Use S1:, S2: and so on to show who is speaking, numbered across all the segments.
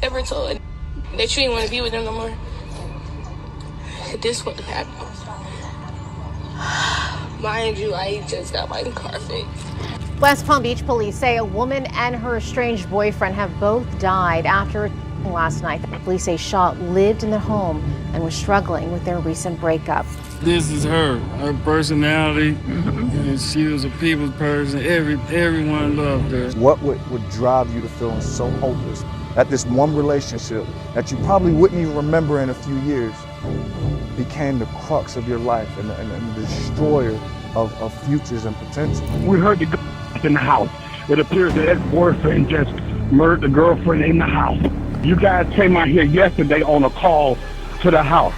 S1: ever told that you didn't want to be with them no more. This what happened. Mind you, I just got my car fixed.
S2: West Palm Beach police say a woman and her estranged boyfriend have both died after last night. Police say Shaw lived in their home and was struggling with their recent breakup.
S3: This is her personality, and she was a people's person. Everyone loved her.
S4: What would drive you to feeling so hopeless that this one relationship that you probably wouldn't even remember in a few years became the crux of your life and the destroyer of futures and potential?
S5: We heard the in the house. It appears that ex-boyfriend just murdered the girlfriend in the house. You guys came out here yesterday on a call to the house.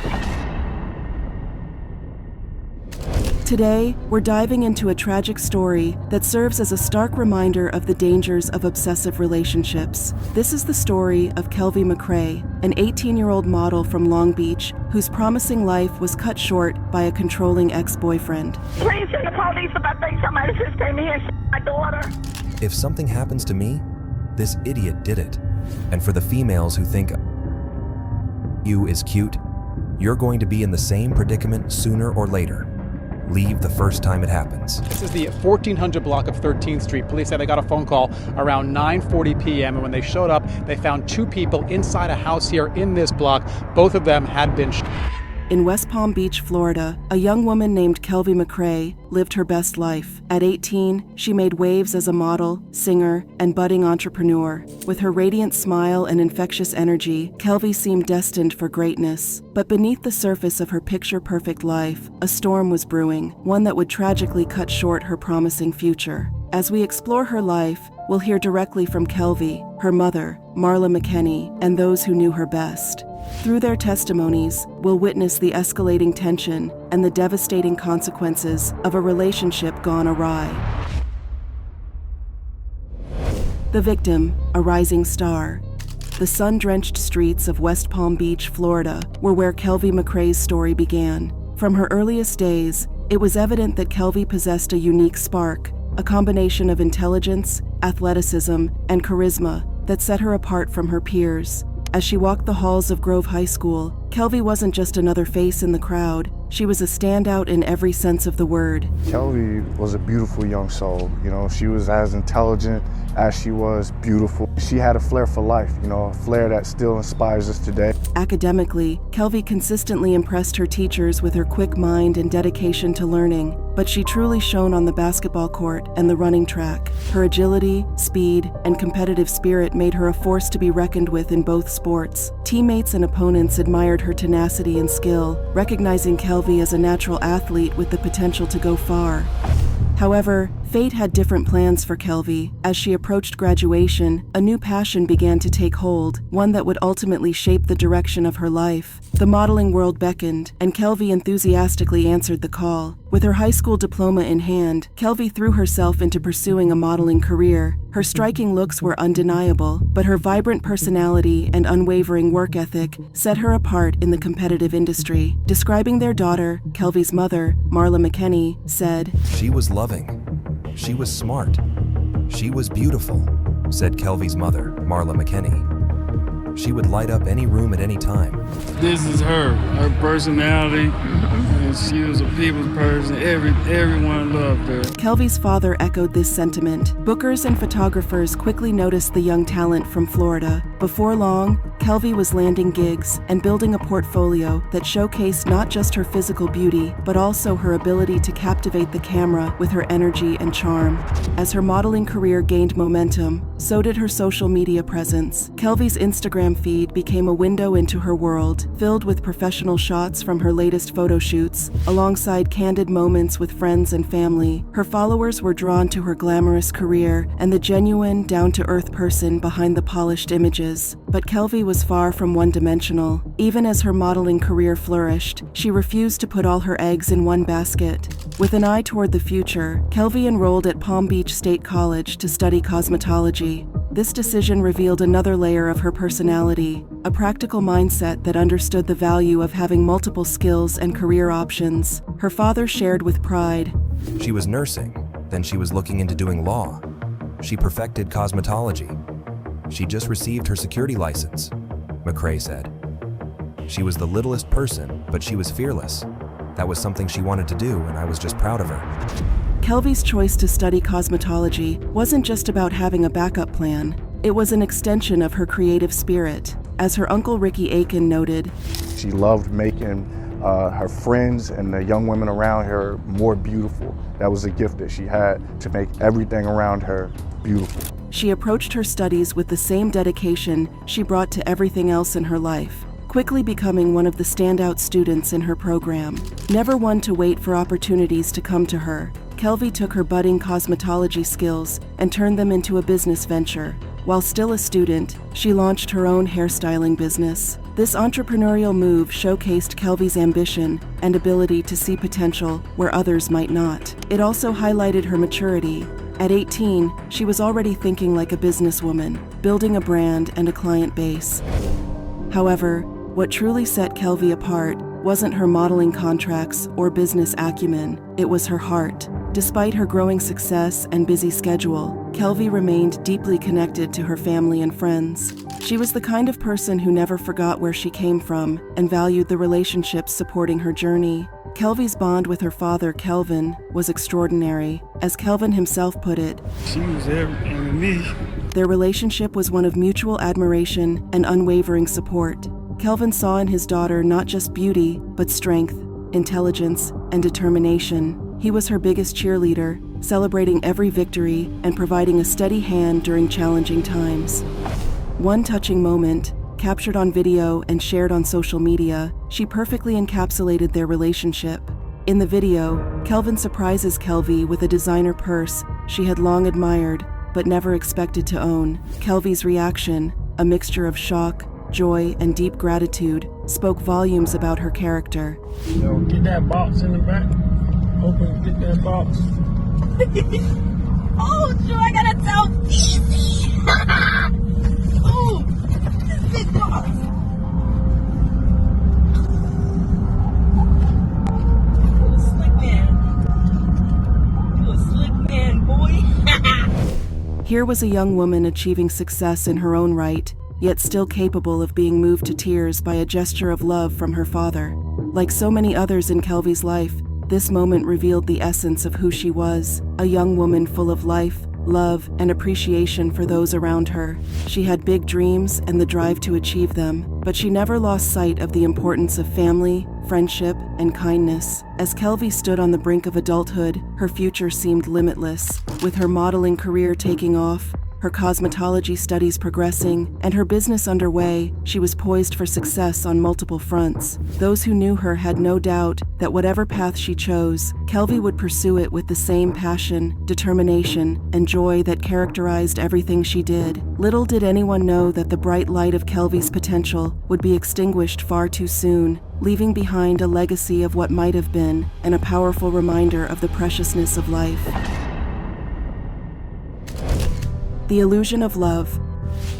S6: Today, we're diving into a tragic story that serves as a stark reminder of the dangers of obsessive relationships. This is the story of Kelvi McCray, an 18-year-old model from Long Beach whose promising life was cut short by a controlling ex-boyfriend.
S7: Please send the police if I think somebody just came in here and my daughter.
S8: If something happens to me, this idiot did it. And for the females who think you is cute, you're going to be in the same predicament sooner or later. Leave the first time it happens.
S9: This is the 1400 block of 13th Street. Police said they got a phone call around 9:40 p.m. and when they showed up, they found two people inside a house here in this block. Both of them had been shot.
S6: In West Palm Beach, Florida, a young woman named Kelvi McCray lived her best life. At 18, she made waves as a model, singer, and budding entrepreneur. With her radiant smile and infectious energy, Kelvi seemed destined for greatness. But beneath the surface of her picture-perfect life, a storm was brewing, one that would tragically cut short her promising future. As we explore her life, we'll hear directly from Kelvi, her mother, Marla McKinney, and those who knew her best. Through their testimonies, we'll witness the escalating tension and the devastating consequences of a relationship gone awry. The victim, a rising star. The sun-drenched streets of West Palm Beach, Florida, were where Kelvi McCray's story began. From her earliest days, it was evident that Kelvi possessed a unique spark, a combination of intelligence, athleticism, and charisma that set her apart from her peers. As she walked the halls of Grove High School, Kelvi wasn't just another face in the crowd. She was a standout in every sense of the word.
S4: Kelvi was a beautiful young soul. You know, she was as intelligent as she was beautiful. She had a flair for life, you know, a flair that still inspires us today.
S6: Academically, Kelvi consistently impressed her teachers with her quick mind and dedication to learning, but she truly shone on the basketball court and the running track. Her agility, speed, and competitive spirit made her a force to be reckoned with in both sports. Teammates and opponents admired her tenacity and skill, recognizing Kelvi as a natural athlete with the potential to go far. However, fate had different plans for Kelvi. As she approached graduation, a new passion began to take hold, one that would ultimately shape the direction of her life. The modeling world beckoned, and Kelvi enthusiastically answered the call. With her high school diploma in hand, Kelvi threw herself into pursuing a modeling career. Her striking looks were undeniable, but her vibrant personality and unwavering work ethic set her apart in the competitive industry. Describing their daughter, Kelvi's mother, Marla McKinney, said,
S8: "She was loving. She was smart. She was beautiful," said Kelvi's mother, Marla McKinney. She would light up any room at any time.
S3: This is her personality, and she was a people's person. Everyone loved her.
S6: Kelvi's father echoed this sentiment. Bookers and photographers quickly noticed the young talent from Florida. Before long, Kelvi was landing gigs and building a portfolio that showcased not just her physical beauty, but also her ability to captivate the camera with her energy and charm. As her modeling career gained momentum, so did her social media presence. Kelvi's Instagram feed became a window into her world, filled with professional shots from her latest photo shoots, alongside candid moments with friends and family. Her followers were drawn to her glamorous career and the genuine, down-to-earth person behind the polished images. But Kelvi was far from one-dimensional. Even as her modeling career flourished, she refused to put all her eggs in one basket. With an eye toward the future, Kelvi enrolled at Palm Beach State College to study cosmetology. This decision revealed another layer of her personality, a practical mindset that understood the value of having multiple skills and career options. Her father shared with pride,
S8: She was nursing, then she was looking into doing law. She perfected cosmetology. She just received her security license, McCray said. She was the littlest person, but she was fearless. That was something she wanted to do, and I was just proud of her.
S6: Kelvi's choice to study cosmetology wasn't just about having a backup plan. It was an extension of her creative spirit. As her uncle Ricky Aiken noted,
S4: she loved making her friends and the young women around her more beautiful. That was a gift that she had, to make everything around her beautiful.
S6: She approached her studies with the same dedication she brought to everything else in her life, quickly becoming one of the standout students in her program. Never one to wait for opportunities to come to her, Kelvi took her budding cosmetology skills and turned them into a business venture. While still a student, she launched her own hairstyling business. This entrepreneurial move showcased Kelvi's ambition and ability to see potential where others might not. It also highlighted her maturity. At 18, she was already thinking like a businesswoman, building a brand and a client base. However, what truly set Kelvi apart wasn't her modeling contracts or business acumen, it was her heart. Despite her growing success and busy schedule, Kelvi remained deeply connected to her family and friends. She was the kind of person who never forgot where she came from and valued the relationships supporting her journey. Kelvi's bond with her father, Kelvin, was extraordinary. As Kelvin himself put it,
S3: she was everything to me.
S6: Their relationship was one of mutual admiration and unwavering support. Kelvin saw in his daughter not just beauty, but strength, intelligence, and determination. He was her biggest cheerleader, celebrating every victory and providing a steady hand during challenging times. One touching moment, captured on video and shared on social media, she perfectly encapsulated their relationship. In the video, Kelvin surprises Kelvi with a designer purse she had long admired but never expected to own. Kelvi's reaction, a mixture of shock, joy, and deep gratitude, spoke volumes about her character.
S3: Get that box in the back. Open, get that box.
S7: Oh, Joe, I gotta tell easy. Oh, this big box. You a slick man. You a slick man, boy.
S6: Here was a young woman achieving success in her own right, yet still capable of being moved to tears by a gesture of love from her father. Like so many others in Kelvi's life, this moment revealed the essence of who she was, a young woman full of life, love, and appreciation for those around her. She had big dreams and the drive to achieve them, but she never lost sight of the importance of family, friendship, and kindness. As Kelvi stood on the brink of adulthood, her future seemed limitless. With her modeling career taking off, her cosmetology studies progressing, and her business underway, she was poised for success on multiple fronts. Those who knew her had no doubt that whatever path she chose, Kelvi would pursue it with the same passion, determination, and joy that characterized everything she did. Little did anyone know that the bright light of Kelvi's potential would be extinguished far too soon, leaving behind a legacy of what might have been and a powerful reminder of the preciousness of life. The illusion of love.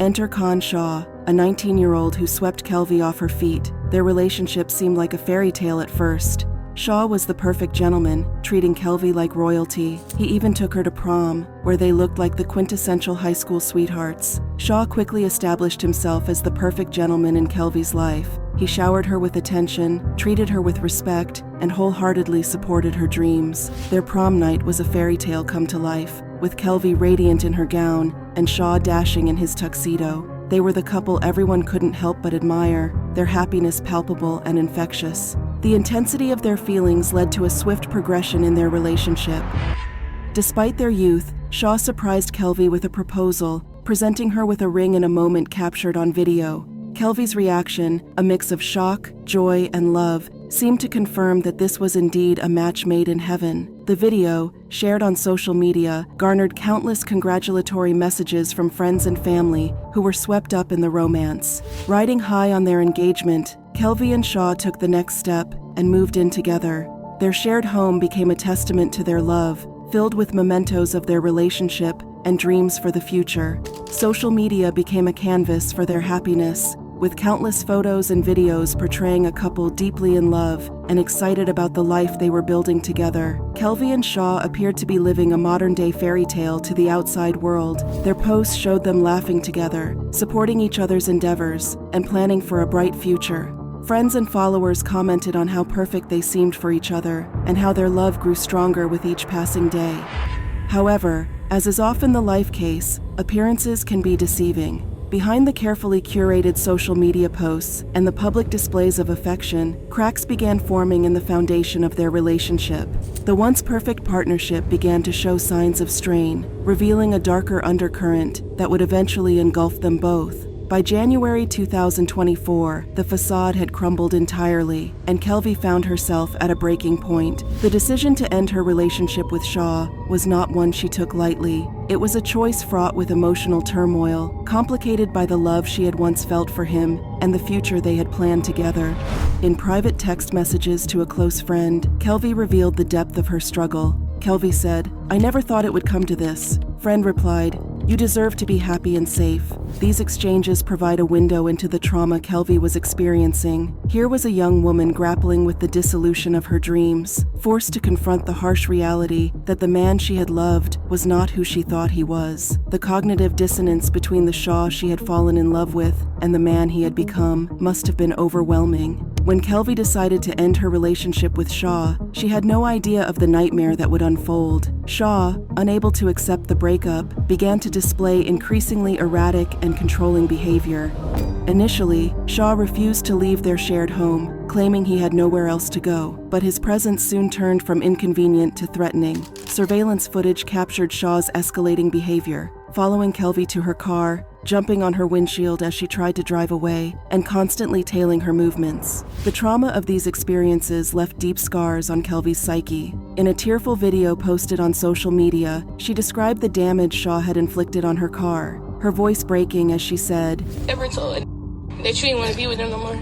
S6: Enter Khan Shaw, a 19-year-old who swept Kelvi off her feet. Their relationship seemed like a fairy tale at first. Shaw was the perfect gentleman, treating Kelvi like royalty. He even took her to prom, where they looked like the quintessential high school sweethearts. Shaw quickly established himself as the perfect gentleman in Kelvi's life. He showered her with attention, treated her with respect, and wholeheartedly supported her dreams. Their prom night was a fairy tale come to life, with Kelvi radiant in her gown and Shaw dashing in his tuxedo. They were the couple everyone couldn't help but admire, their happiness palpable and infectious. The intensity of their feelings led to a swift progression in their relationship. Despite their youth, Shaw surprised Kelvi with a proposal, presenting her with a ring in a moment captured on video. Kelvi's reaction, a mix of shock, joy, and love, seemed to confirm that this was indeed a match made in heaven. The video, shared on social media, garnered countless congratulatory messages from friends and family who were swept up in the romance. Riding high on their engagement, Kelvi and Shaw took the next step and moved in together. Their shared home became a testament to their love, filled with mementos of their relationship and dreams for the future. Social media became a canvas for their happiness, with countless photos and videos portraying a couple deeply in love and excited about the life they were building together. Kelvi and Shaw appeared to be living a modern-day fairy tale to the outside world. Their posts showed them laughing together, supporting each other's endeavors, and planning for a bright future. Friends and followers commented on how perfect they seemed for each other and how their love grew stronger with each passing day. However, as is often the life case, appearances can be deceiving. Behind the carefully curated social media posts and the public displays of affection, cracks began forming in the foundation of their relationship. The once perfect partnership began to show signs of strain, revealing a darker undercurrent that would eventually engulf them both. By January 2024, the facade had crumbled entirely, and Kelvi found herself at a breaking point. The decision to end her relationship with Shaw was not one she took lightly. It was a choice fraught with emotional turmoil, complicated by the love she had once felt for him and the future they had planned together. In private text messages to a close friend, Kelvi revealed the depth of her struggle. Kelvi said, "I never thought it would come to this." Friend replied, "You deserve to be happy and safe." These exchanges provide a window into the trauma Kelvi was experiencing. Here was a young woman grappling with the dissolution of her dreams, forced to confront the harsh reality that the man she had loved was not who she thought he was. The cognitive dissonance between the Shaw she had fallen in love with and the man he had become must have been overwhelming. When Kelvi decided to end her relationship with Shaw, she had no idea of the nightmare that would unfold. Shaw, unable to accept the breakup, began to display increasingly erratic and controlling behavior. Initially, Shaw refused to leave their shared home, claiming he had nowhere else to go, but his presence soon turned from inconvenient to threatening. Surveillance footage captured Shaw's escalating behavior, following Kelvi to her car, jumping on her windshield as she tried to drive away, and constantly tailing her movements. The trauma of these experiences left deep scars on Kelvi's psyche. In a tearful video posted on social media, she described the damage Shaw had inflicted on her car, her voice breaking as she said,
S1: Ever told that you didn't want to be with them no more?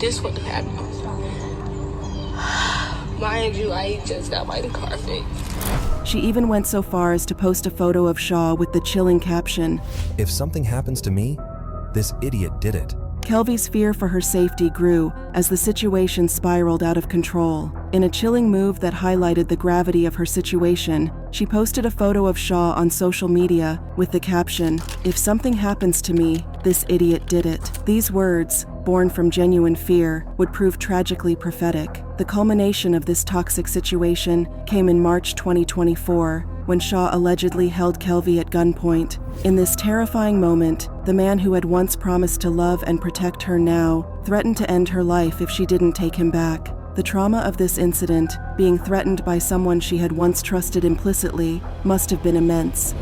S1: This wouldn't happen. Mind you, I just got my car fixed.
S6: She even went so far as to post a photo of Shaw with the chilling caption,
S8: "If something happens to me, this idiot did it."
S6: Kelvi's fear for her safety grew as the situation spiraled out of control. In a chilling move that highlighted the gravity of her situation, she posted a photo of Shaw on social media with the caption, "If something happens to me, this idiot did it." These words, born from genuine fear, would prove tragically prophetic. The culmination of this toxic situation came in March 2024, when Shaw allegedly held Kelvi at gunpoint. In this terrifying moment, the man who had once promised to love and protect her now threatened to end her life if she didn't take him back. The trauma of this incident, being threatened by someone she had once trusted implicitly, must have been immense.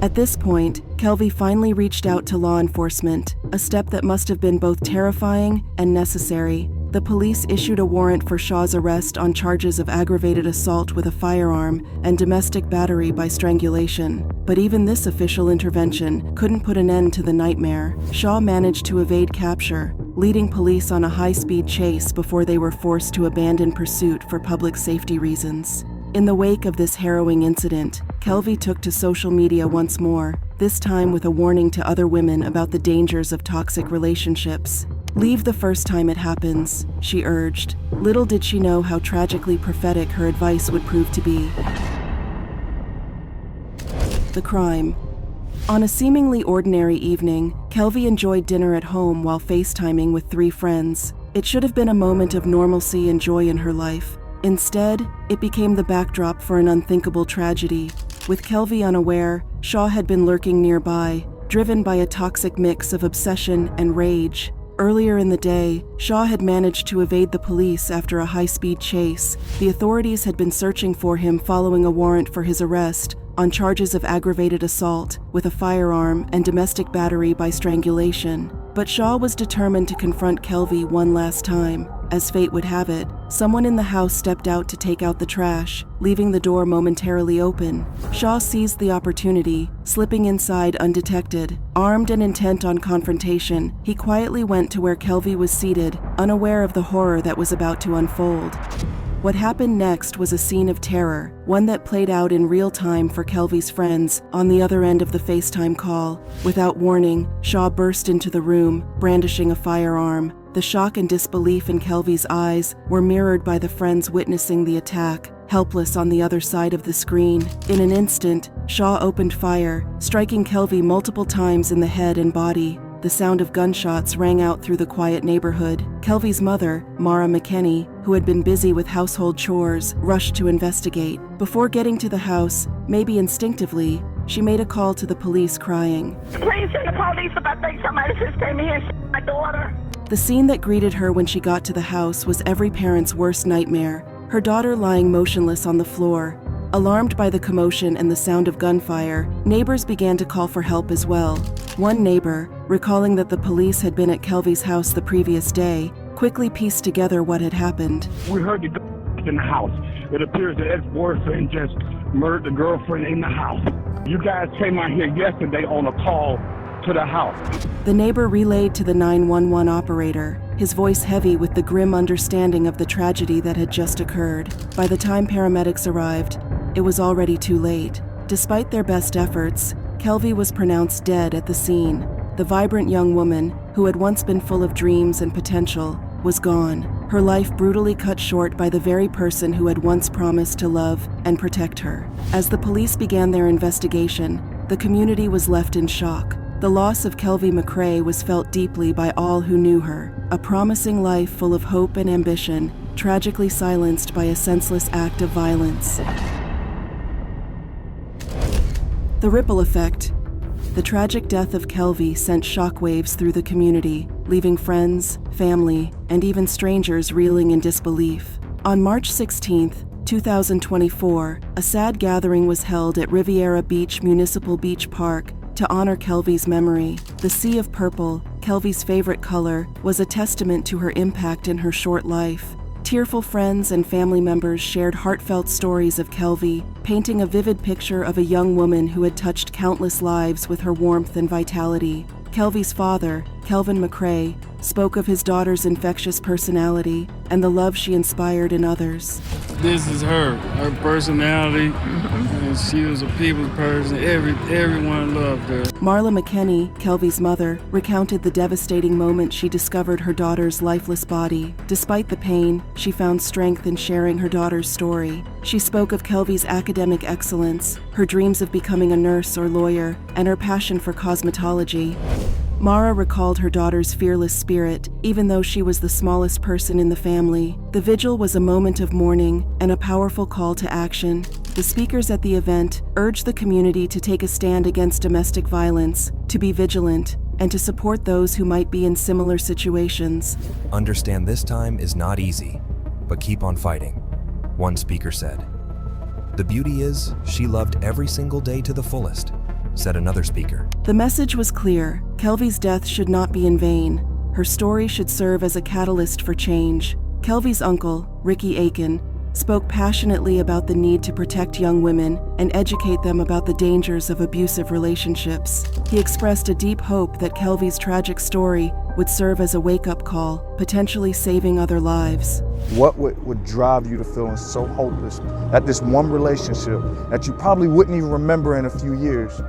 S6: At this point, Kelvi finally reached out to law enforcement, a step that must have been both terrifying and necessary. The police issued a warrant for Shaw's arrest on charges of aggravated assault with a firearm and domestic battery by strangulation. But even this official intervention couldn't put an end to the nightmare. Shaw managed to evade capture, leading police on a high-speed chase before they were forced to abandon pursuit for public safety reasons. In the wake of this harrowing incident, Kelvi took to social media once more, this time with a warning to other women about the dangers of toxic relationships. "Leave the first time it happens," she urged. Little did she know how tragically prophetic her advice would prove to be. The crime. On a seemingly ordinary evening, Kelvi enjoyed dinner at home while FaceTiming with 3 friends. It should have been a moment of normalcy and joy in her life. Instead, it became the backdrop for an unthinkable tragedy. With Kelvi unaware, Shaw had been lurking nearby, driven by a toxic mix of obsession and rage. Earlier in the day, Shaw had managed to evade the police after a high-speed chase. The authorities had been searching for him following a warrant for his arrest on charges of aggravated assault with a firearm and domestic battery by strangulation. But Shaw was determined to confront Kelvi one last time. As fate would have it, someone in the house stepped out to take out the trash, leaving the door momentarily open. Shaw seized the opportunity, slipping inside undetected. Armed and intent on confrontation, he quietly went to where Kelvi was seated, unaware of the horror that was about to unfold. What happened next was a scene of terror, one that played out in real time for Kelvi's friends on the other end of the FaceTime call. Without warning, Shaw burst into the room, brandishing a firearm. The shock and disbelief in Kelvi's eyes were mirrored by the friends witnessing the attack, helpless on the other side of the screen. In an instant, Shaw opened fire, striking Kelvi multiple times in the head and body. The sound of gunshots rang out through the quiet neighborhood. Kelvi's mother, Mara McKinney, who had been busy with household chores, rushed to investigate. Before getting to the house, maybe instinctively, she made a call to the police crying,
S7: Please send the police if I think somebody just came in here and shot my daughter.
S6: The scene that greeted her when she got to the house was every parent's worst nightmare. Her daughter lying motionless on the floor. Alarmed by the commotion and the sound of gunfire, neighbors began to call for help as well. One neighbor, recalling that the police had been at Kelvi's house the previous day, quickly pieced together what had happened.
S5: We heard the in the house. It appears the ex-boyfriend just murdered the girlfriend in the house. You guys came out here yesterday on a call to the house.
S6: The neighbor relayed to the 911 operator, his voice heavy with the grim understanding of the tragedy that had just occurred. By the time paramedics arrived, it was already too late. Despite their best efforts, Kelvi was pronounced dead at the scene. The vibrant young woman, who had once been full of dreams and potential, was gone, her life brutally cut short by the very person who had once promised to love and protect her. As the police began their investigation, the community was left in shock. The loss of Kelvi McCray was felt deeply by all who knew her, a promising life full of hope and ambition, tragically silenced by a senseless act of violence. The ripple effect. The tragic death of Kelvi sent shockwaves through the community, leaving friends, family, and even strangers reeling in disbelief. On March 16, 2024, a sad gathering was held at Riviera Beach Municipal Beach Park to honor Kelvi's memory. The sea of purple, Kelvi's favorite color, was a testament to her impact in her short life. Tearful friends and family members shared heartfelt stories of Kelvi, painting a vivid picture of a young woman who had touched countless lives with her warmth and vitality. Kelvi's father, Kelvi McCray, spoke of his daughter's infectious personality and the love she inspired in others.
S3: This is her personality, and she was a people's person. Everyone loved her.
S6: Marla McKinney, Kelvi's mother, recounted the devastating moment she discovered her daughter's lifeless body. Despite the pain, she found strength in sharing her daughter's story. She spoke of Kelvi's academic excellence, her dreams of becoming a nurse or lawyer, and her passion for cosmetology. Mara recalled her daughter's fearless spirit, even though she was the smallest person in the family. The vigil was a moment of mourning and a powerful call to action. The speakers at the event urged the community to take a stand against domestic violence, to be vigilant, and to support those who might be in similar situations.
S8: Understand this time is not easy, but keep on fighting, one speaker said. The beauty is, she loved every single day to the fullest, said another speaker.
S6: The message was clear. Kelvi's death should not be in vain. Her story should serve as a catalyst for change. Kelvi's uncle, Ricky Aiken, spoke passionately about the need to protect young women and educate them about the dangers of abusive relationships. He expressed a deep hope that Kelvi's tragic story would serve as a wake-up call, potentially saving other lives.
S4: What would drive you to feeling so hopeless that this one relationship that you probably wouldn't even remember in a few years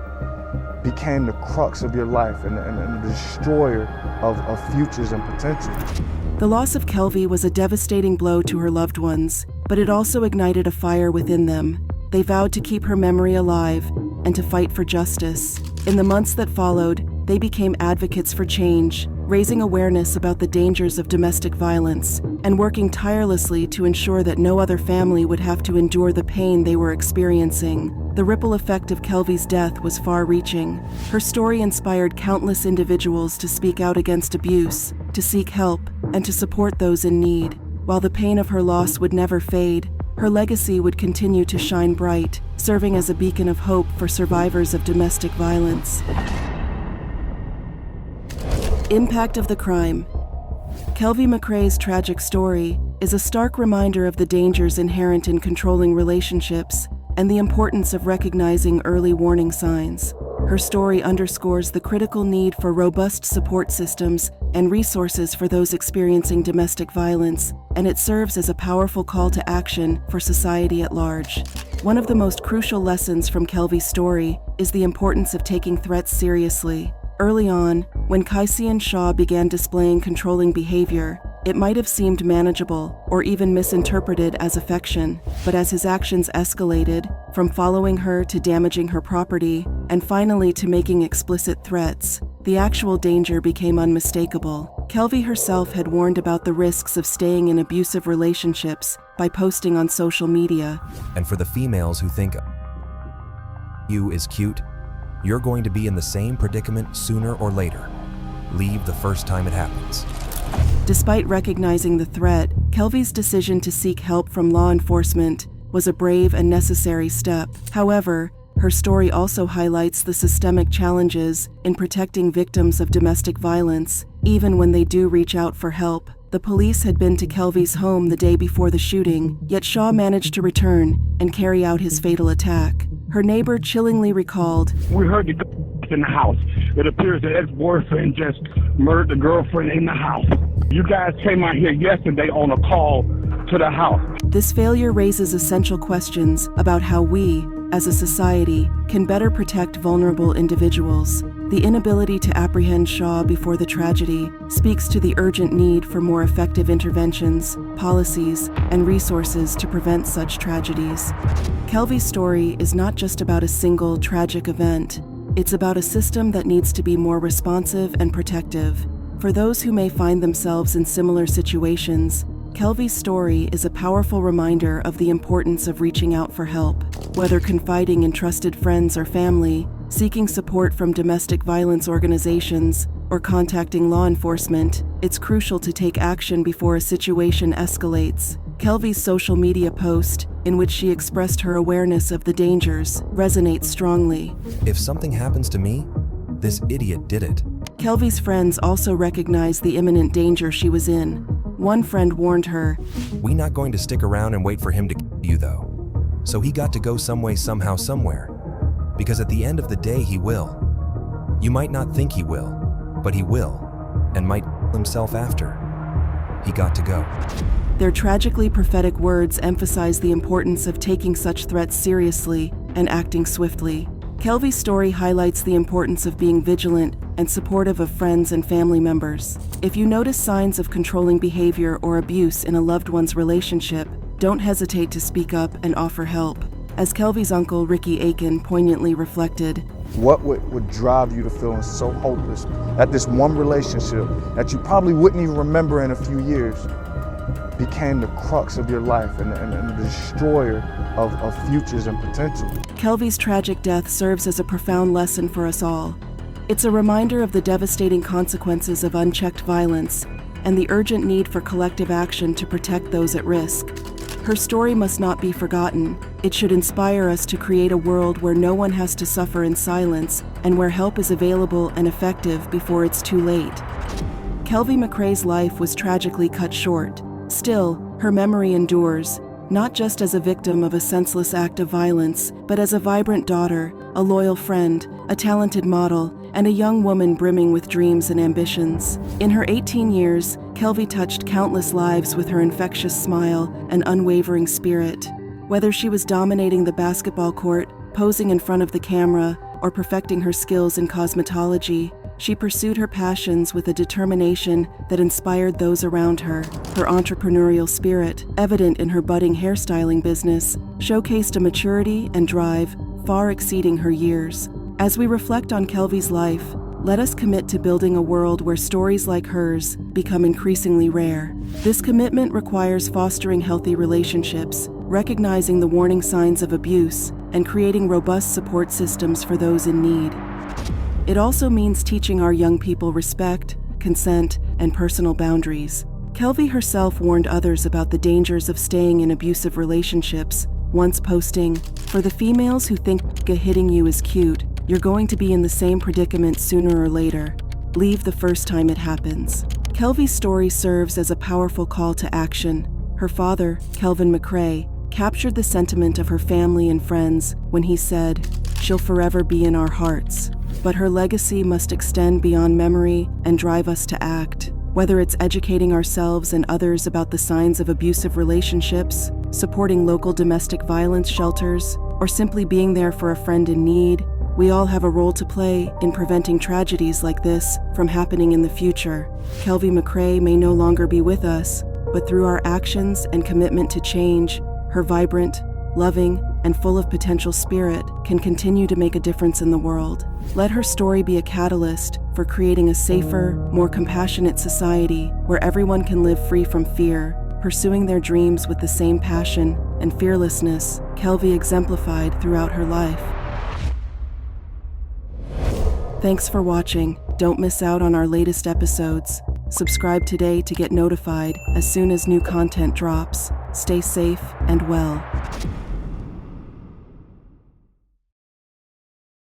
S4: became the crux of your life and the destroyer of futures and potential?
S6: The loss of Kelvi was a devastating blow to her loved ones, but it also ignited a fire within them. They vowed to keep her memory alive and to fight for justice. In the months that followed, they became advocates for change, raising awareness about the dangers of domestic violence and working tirelessly to ensure that no other family would have to endure the pain they were experiencing. The ripple effect of Kelvi's death was far-reaching. Her story inspired countless individuals to speak out against abuse, to seek help, and to support those in need. While the pain of her loss would never fade, her legacy would continue to shine bright, serving as a beacon of hope for survivors of domestic violence. Impact of the crime. Kelvi McCray's tragic story is a stark reminder of the dangers inherent in controlling relationships and the importance of recognizing early warning signs. Her story underscores the critical need for robust support systems and resources for those experiencing domestic violence, and it serves as a powerful call to action for society at large. One of the most crucial lessons from Kelvi's story is the importance of taking threats seriously. Early on, when Kaisian Shaw began displaying controlling behavior, it might have seemed manageable or even misinterpreted as affection, but as his actions escalated, from following her to damaging her property, and finally to making explicit threats, the actual danger became unmistakable. Kelvi herself had warned about the risks of staying in abusive relationships by posting on social media.
S8: And for the females who think you is cute, you're going to be in the same predicament sooner or later. Leave the first time it happens.
S6: Despite recognizing the threat, Kelvi's decision to seek help from law enforcement was a brave and necessary step. However, her story also highlights the systemic challenges in protecting victims of domestic violence, even when they do reach out for help. The police had been to Kelvi's home the day before the shooting, yet Shaw managed to return and carry out his fatal attack. Her neighbor chillingly recalled,
S5: We heard the in the house. It appears the ex-boyfriend just murdered the girlfriend in the house. You guys came out here yesterday on a call to the house.
S6: This failure raises essential questions about how we, as a society, can better protect vulnerable individuals. The inability to apprehend Shaw before the tragedy speaks to the urgent need for more effective interventions, policies, and resources to prevent such tragedies. Kelvi's story is not just about a single tragic event. It's about a system that needs to be more responsive and protective. For those who may find themselves in similar situations, Kelvi's story is a powerful reminder of the importance of reaching out for help. Whether confiding in trusted friends or family, seeking support from domestic violence organizations, or contacting law enforcement, it's crucial to take action before a situation escalates. Kelvi's social media post, in which she expressed her awareness of the dangers, resonates strongly.
S8: If something happens to me, this idiot did it.
S6: Kelvi's friends also recognized the imminent danger she was in. One friend warned her,
S8: "We not going to stick around and wait for him to kill you though. So he got to go some way, somehow, somewhere. Because at the end of the day, he will. You might not think he will, but he will, and might kill himself after. He got to go."
S6: Their tragically prophetic words emphasize the importance of taking such threats seriously and acting swiftly. Kelvi's story highlights the importance of being vigilant and supportive of friends and family members. If you notice signs of controlling behavior or abuse in a loved one's relationship, don't hesitate to speak up and offer help. As Kelvi's uncle, Ricky Aiken, poignantly reflected,
S4: What would drive you to feeling so hopeless that this one relationship that you probably wouldn't even remember in a few years became the crux of your life and the destroyer of futures and potential?
S6: Kelvi's tragic death serves as a profound lesson for us all. It's a reminder of the devastating consequences of unchecked violence and the urgent need for collective action to protect those at risk. Her story must not be forgotten. It should inspire us to create a world where no one has to suffer in silence and where help is available and effective before it's too late. Kelvi McCray's life was tragically cut short. Still, her memory endures, not just as a victim of a senseless act of violence, but as a vibrant daughter, a loyal friend, a talented model, and a young woman brimming with dreams and ambitions. In her 18 years, Kelvi touched countless lives with her infectious smile and unwavering spirit. Whether she was dominating the basketball court, posing in front of the camera, or perfecting her skills in cosmetology, she pursued her passions with a determination that inspired those around her. Her entrepreneurial spirit, evident in her budding hairstyling business, showcased a maturity and drive far exceeding her years. As we reflect on Kelvi's life, let us commit to building a world where stories like hers become increasingly rare. This commitment requires fostering healthy relationships, recognizing the warning signs of abuse, and creating robust support systems for those in need. It also means teaching our young people respect, consent, and personal boundaries. Kelvi herself warned others about the dangers of staying in abusive relationships, once posting, "For the females who think hitting you is cute, you're going to be in the same predicament sooner or later. Leave the first time it happens." Kelvi's story serves as a powerful call to action. Her father, Kelvi McCray, captured the sentiment of her family and friends when he said, she'll forever be in our hearts. But her legacy must extend beyond memory and drive us to act. Whether it's educating ourselves and others about the signs of abusive relationships, supporting local domestic violence shelters, or simply being there for a friend in need, we all have a role to play in preventing tragedies like this from happening in the future. Kelvi McCray may no longer be with us, but through our actions and commitment to change, her vibrant, loving, and full of potential spirit can continue to make a difference in the world. Let her story be a catalyst for creating a safer, more compassionate society where everyone can live free from fear, pursuing their dreams with the same passion and fearlessness Kelvi exemplified throughout her life. Thanks for watching. Don't miss out on our latest episodes. Subscribe today to get notified as soon as new content drops. Stay safe and well.